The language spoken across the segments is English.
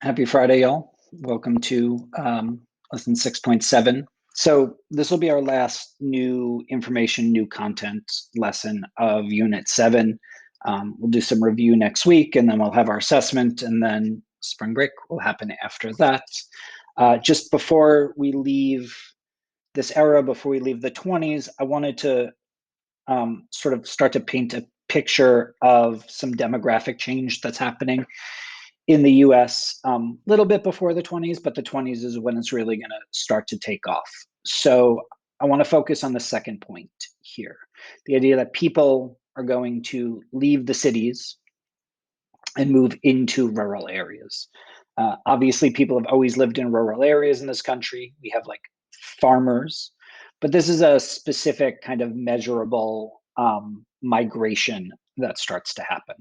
Happy Friday, y'all. Welcome to Lesson 6.7. So this will be our last new information, new content lesson of Unit 7. We'll do some review next week, and then we'll have our assessment, and then spring break will happen after that. Just before we leave this era, before we leave the 20s, I wanted to sort of start to paint a picture of some demographic change that's happening in the US a little bit before the 20s, but the 20s is when it's really going to start to take off. So I want to focus on the second point here, the idea that people are going to leave the cities and move into rural areas. Obviously, people have always lived in rural areas in this country. We have like farmers, but this is a specific kind of measurable migration that starts to happen.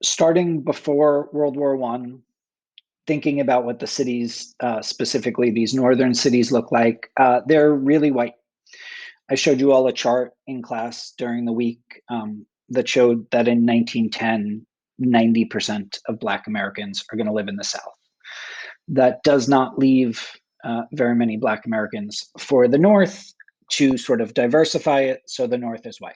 Starting before World War I, thinking about what the cities, specifically these northern cities, look like, they're really white. I showed you all a chart in class during the week that showed that in 1910, 90% of Black Americans are going to live in the South. That does not leave very many Black Americans for the North to sort of diversify it, so the North is white.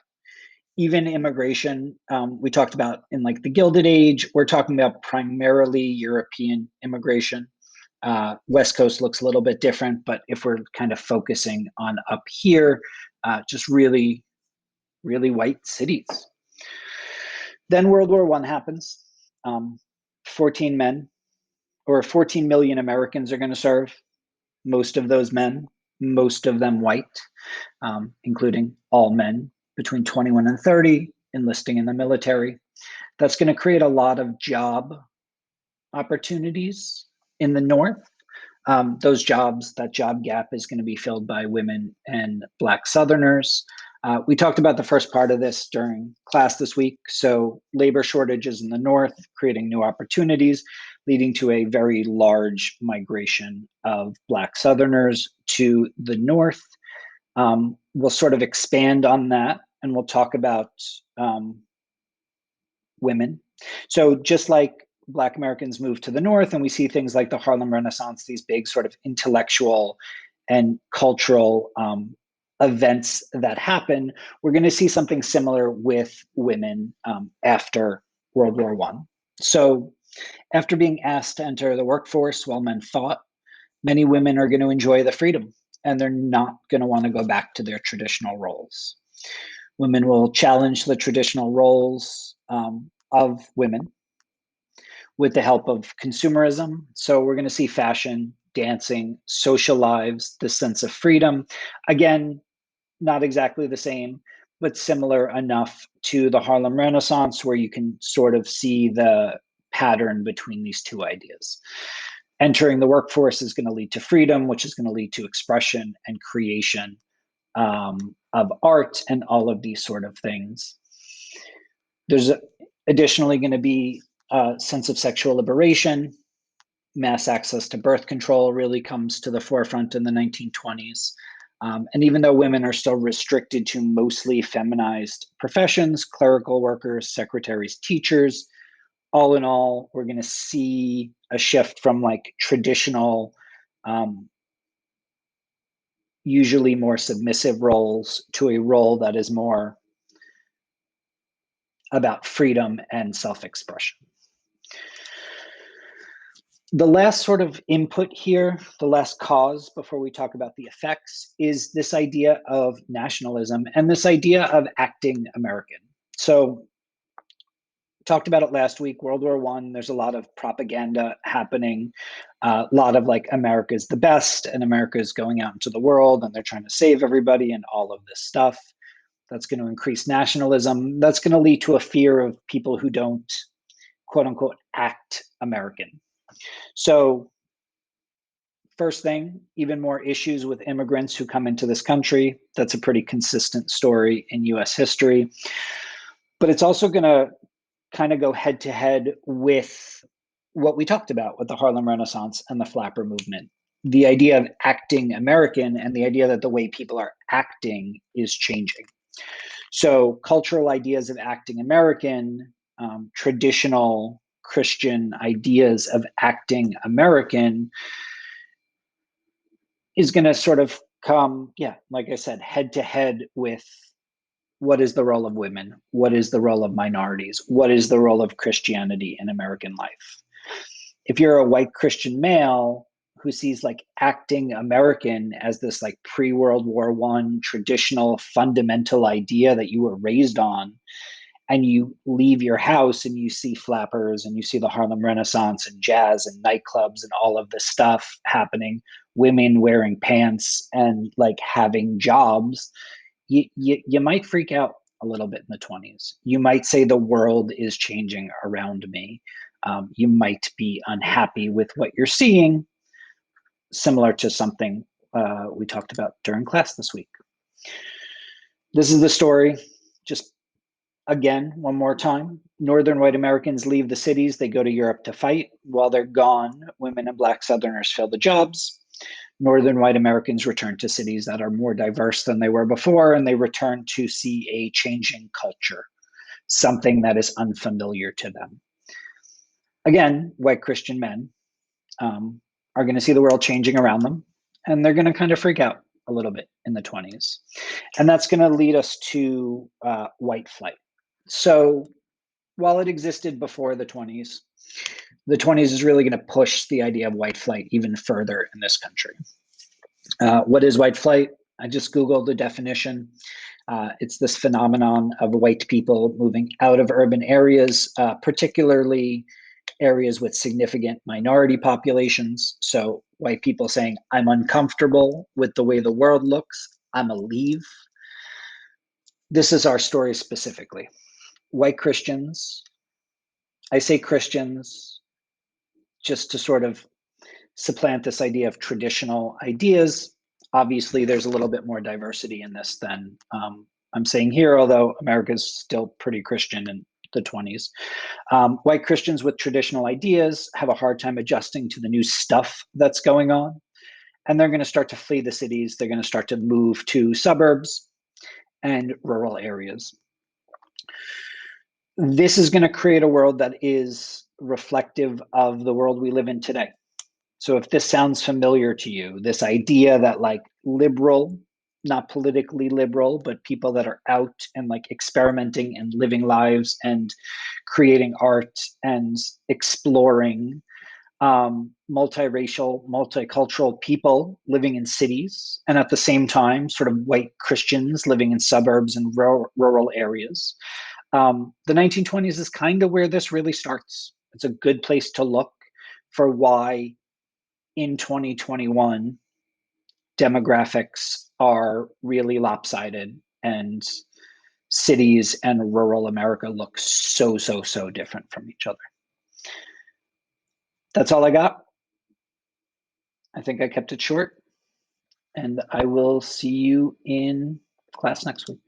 Even immigration, we talked about in like the Gilded Age, we're talking about primarily European immigration. West Coast looks a little bit different, but if we're kind of focusing on up here, just really, really white cities. Then World War I happens. 14 men or 14 million Americans are going to serve. Most of those men, most of them white, including all men between 21 and 30 enlisting in the military. That's going to create a lot of job opportunities in the North. Those jobs, that job gap is going to be filled by women and Black Southerners. We talked about the first part of this during class this week. So labor shortages in the North, creating new opportunities, leading to a very large migration of Black Southerners to the North. We'll sort of expand on that, and we'll talk about women. So just like Black Americans move to the North and we see things like the Harlem Renaissance, these big sort of intellectual and cultural events that happen, we're going to see something similar with women after World War I. So after being asked to enter the workforce while men fought, many women are going to enjoy the freedom and they're not going to want to go back to their traditional roles. Women will challenge the traditional roles of women with the help of consumerism. So we're going to see fashion, dancing, social lives, this sense of freedom. Again, not exactly the same, but similar enough to the Harlem Renaissance where you can sort of see the pattern between these two ideas. Entering the workforce is going to lead to freedom, which is going to lead to expression and creation of art and all of these sort of things. There's additionally going to be a sense of sexual liberation. Mass access to birth control really comes to the forefront in the 1920s. And even though women are still restricted to mostly feminized professions, clerical workers, secretaries, teachers, all in all, we're going to see a shift from like traditional, usually more submissive roles to a role that is more about freedom and self-expression. The last sort of input here, the last cause before we talk about the effects, is this idea of nationalism and this idea of acting American. So talked about it last week, World War I, there's a lot of propaganda happening, a lot of like America's the best and America's going out into the world and they're trying to save everybody and all of this stuff. That's going to increase nationalism. That's going to lead to a fear of people who don't, quote unquote, act American. So first thing, even more issues with immigrants who come into this country. That's a pretty consistent story in US history. But it's also going to kind of go head to head with what we talked about with the Harlem Renaissance and the flapper movement. The idea of acting American and the idea that the way people are acting is changing. So cultural ideas of acting American, traditional Christian ideas of acting American is going to sort of come, yeah, like I said, head to head with what is the role of women? What is the role of minorities? What is the role of Christianity in American life? If you're a white Christian male who sees like acting American as this like pre-World War One traditional fundamental idea that you were raised on, and you leave your house and you see flappers and you see the Harlem Renaissance and jazz and nightclubs and all of this stuff happening, women wearing pants and like having jobs, you might freak out a little bit in the 20s. You might say the world is changing around me. You might be unhappy with what you're seeing, similar to something we talked about during class this week. This is the story. Just again, one more time. Northern white Americans leave the cities. They go to Europe to fight. While they're gone, women and Black Southerners fill the jobs. Northern white Americans return to cities that are more diverse than they were before, and they return to see a changing culture, something that is unfamiliar to them. Again, white Christian men are going to see the world changing around them, and they're going to kind of freak out a little bit in the 20s. And that's going to lead us to white flight. So while it existed before the 20s is really going to push the idea of white flight even further in this country. What is white flight? I just Googled the definition. It's this phenomenon of white people moving out of urban areas, particularly areas with significant minority populations. So white people saying, I'm uncomfortable with the way the world looks, I'm a leave. This is our story specifically. White Christians, I say Christians just to sort of supplant this idea of traditional ideas. Obviously, there's a little bit more diversity in this than I'm saying here, although America is still pretty Christian in the 20s. White Christians with traditional ideas have a hard time adjusting to the new stuff that's going on. And they're going to start to flee the cities. They're going to start to move to suburbs and rural areas. This is going to create a world that is reflective of the world we live in today. So if this sounds familiar to you, this idea that like liberal, not politically liberal, but people that are out and like experimenting and living lives and creating art and exploring, multiracial, multicultural people living in cities, and at the same time, sort of white Christians living in suburbs and rural areas. The 1920s is kind of where this really starts. It's a good place to look for why in 2021 demographics are really lopsided and cities and rural America look so different from each other. That's all I got. I think I kept it short, and I will see you in class next week.